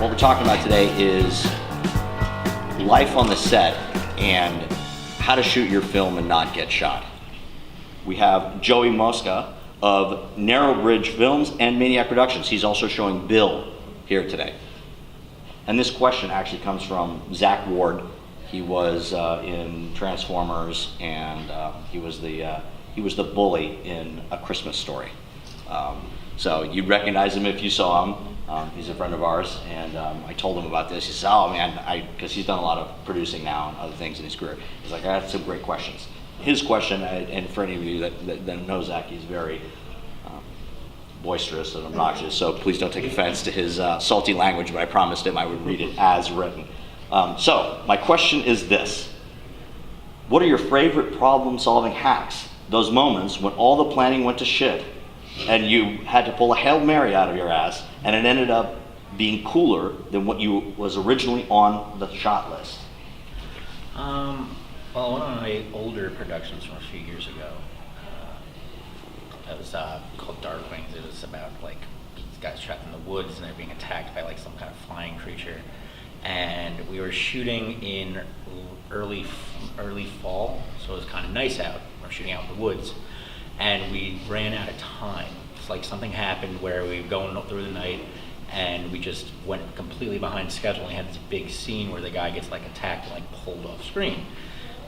What we're talking about today is life on the set and how to shoot your film and not get shot. We have Joey Mosca of Narrow Bridge Films and Maniac Productions. He's also showing Bill here today. And this question actually comes from Zach Ward. He was in Transformers, and he was the bully in A Christmas Story. So you'd recognize him if you saw him. He's a friend of ours, and I told him about this. He said, "Oh man," because he's done a lot of producing now and other things in his career. He's like, "I had some great questions." His question, and for any of you that know Zach, he's very boisterous and obnoxious, so please don't take offense to his salty language, but I promised him I would read it as written. So my question is this: what are your favorite problem-solving hacks? Those moments when all the planning went to shit and you had to pull a Hail Mary out of your ass and it ended up being cooler than what you was originally on the shot list. Well, one of my older productions from a few years ago, it was called Dark Wings. It was about like these guys trapped in the woods and they're being attacked by like some kind of flying creature. And we were shooting in early fall, so it was kind of nice out. We were shooting out in the woods, and we ran out of time. It's like something happened where we were going through the night, and we just went completely behind schedule. And we had this big scene where the guy gets like attacked and like pulled off screen.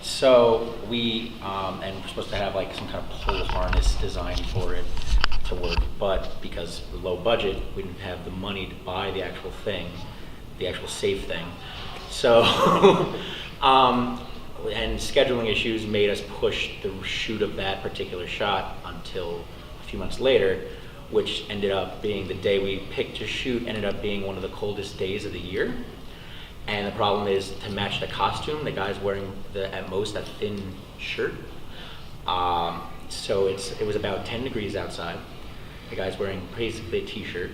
So we and we're supposed to have like some kind of pole harness designed for it to work, but because of the low budget, we didn't have the money to buy the actual thing, the actual safe thing. So, and scheduling issues made us push the shoot of that particular shot until a few months later, which ended up being the day we picked to shoot, ended up being one of the coldest days of the year. And the problem is to match the costume, the guy's wearing at most a thin shirt. So it was about 10 degrees outside. The guy's wearing basically a t-shirt.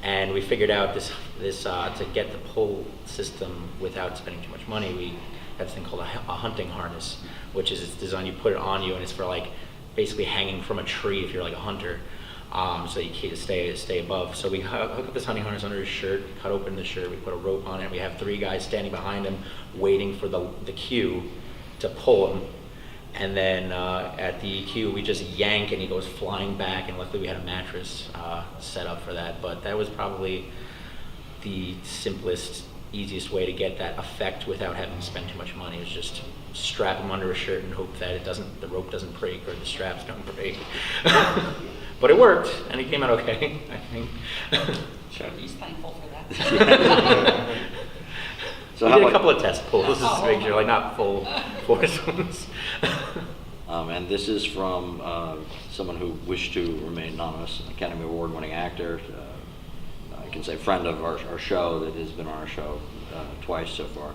And we figured out this to get the pull system without spending too much money. We have this thing called a hunting harness, which is it's designed, you put it on you and it's for like basically hanging from a tree if you're like a hunter, so you can't stay above. So we hook up this hunting harness under his shirt, cut open the shirt, we put a rope on it. We have 3 guys standing behind him waiting for the cue to pull him. And then at the cue, we just yank and he goes flying back, and luckily we had a mattress set up for that. But that was probably the simplest, easiest way to get that effect without having to spend too much money. Is just strap him under a shirt and hope that the rope doesn't break or the straps don't break. But it worked, and it came out okay, I think. Sure. He's thankful for that. So we how did a about, couple of test pulls just to make sure, like not full force ones. and this is from someone who wished to remain anonymous, an Academy Award-winning actor. I can say friend of our show that has been on our show twice so far.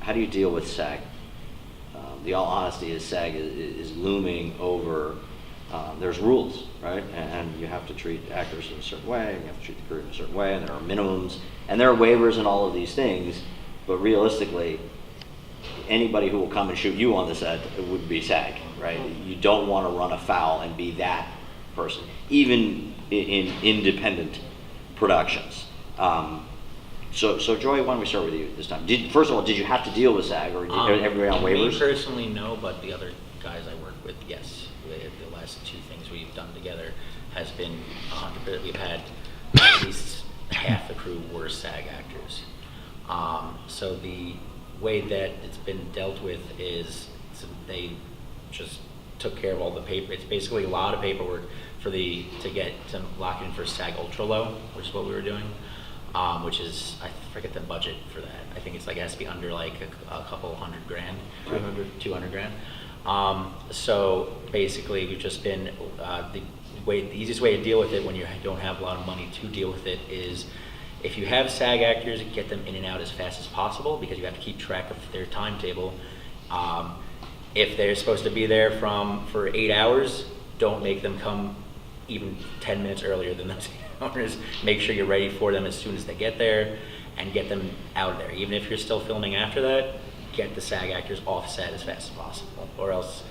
How do you deal with SAG? The all honesty is SAG is looming over. There's rules, right? And you have to treat actors in a certain way, and you have to treat the crew in a certain way, and there are minimums, and there are waivers and all of these things, but realistically, anybody who will come and shoot you on the set would be SAG, right? You don't want to run afoul and be that person, even in independent productions. So Joey, why don't we start with you this time? First of all, did you have to deal with SAG, or did everybody on waivers? Me personally, no, but the other guys I work with, yes. The last 2 things we've done together has been 100%. We've had at least half the crew were SAG actors. So the way that it's been dealt with is they just took care of all the paper. It's basically a lot of paperwork to lock in for SAG Ultra Low, which is what we were doing. Which is, I forget the budget for that. I think it's like, it has to be under like a couple $100,000. 200 grand. So basically we've just been, the easiest way to deal with it when you don't have a lot of money to deal with it is if you have SAG actors, get them in and out as fast as possible because you have to keep track of their timetable. If they're supposed to be there for 8 hours, don't make them come even 10 minutes earlier than those 8 hours. Make sure you're ready for them as soon as they get there and get them out of there. Even if you're still filming after that, get the SAG actors off set as fast as possible, or else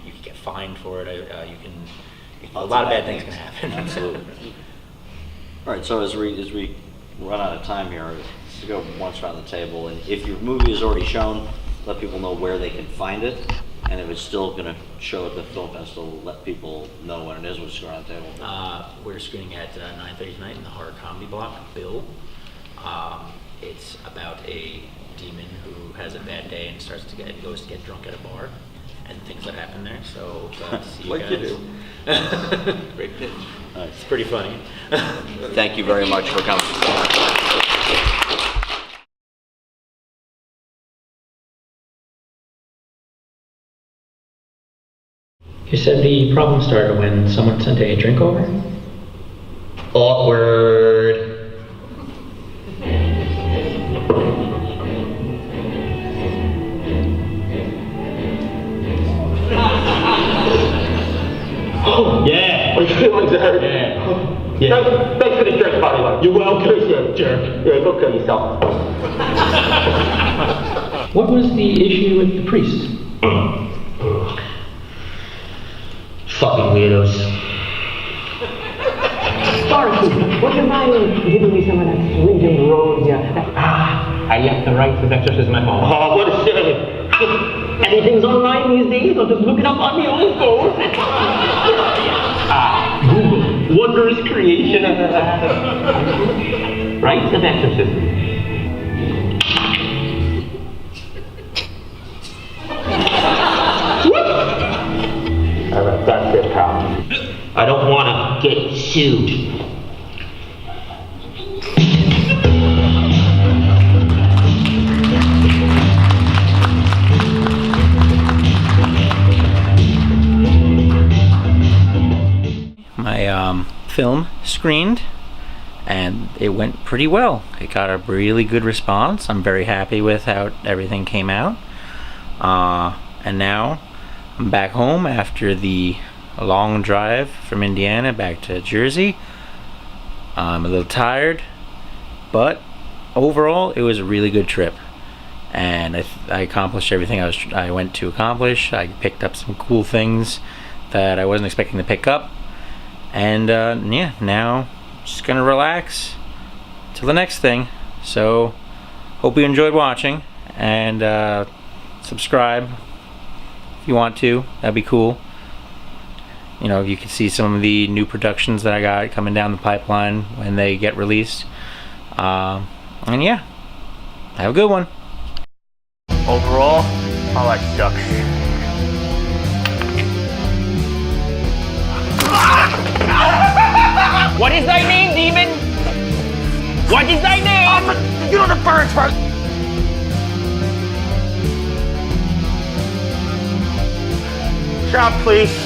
you can get fined for it. A lot of bad things can happen. Absolutely. All right, so as we run out of time here, let's go once around the table. And if your movie is already shown, let people know where they can find it. And if it's still going to show at the film festival, let people know when it is. We'll just go around the table. We're screening at 9:30 tonight in the horror comedy block, Bill. It's about a demon who has a bad day and goes to get drunk at a bar, and things that happen there. So glad to see you Like guys. you do. Great pitch. Nice. It's pretty funny. Thank you very much for coming. You said the problem started when someone sent a drink over? Awkward. Yeah. What are you feeling, Jared? Yeah. Thanks for the jerk body light. You're welcome. Appreciate it, jerk. Yeah, go kill yourself. What was the issue with the priest? Fucking weirdos. Dorothy, would you mind giving me some of that Sweden rose? I left the rites of exorcism at home. Oh, what a shame. Anything's online these days, I'll just look it up on the old phone. Google, wondrous creation of rites of exorcism. That's it, pal. I don't want to get sued. My film screened, and it went pretty well. It got a really good response. I'm very happy with how everything came out. And now I'm back home after the long drive from Indiana back to Jersey. I'm a little tired, but overall it was a really good trip, and I accomplished everything I went to accomplish. I picked up some cool things that I wasn't expecting to pick up, and yeah, now just gonna relax till the next thing. So hope you enjoyed watching, and subscribe if you want to. That'd be cool. You know, you can see some of the new productions that I got coming down the pipeline when they get released. And yeah, have a good one. Overall, I like ducks. What is thy name, demon? What is thy name? You know the birds first. Shop, please.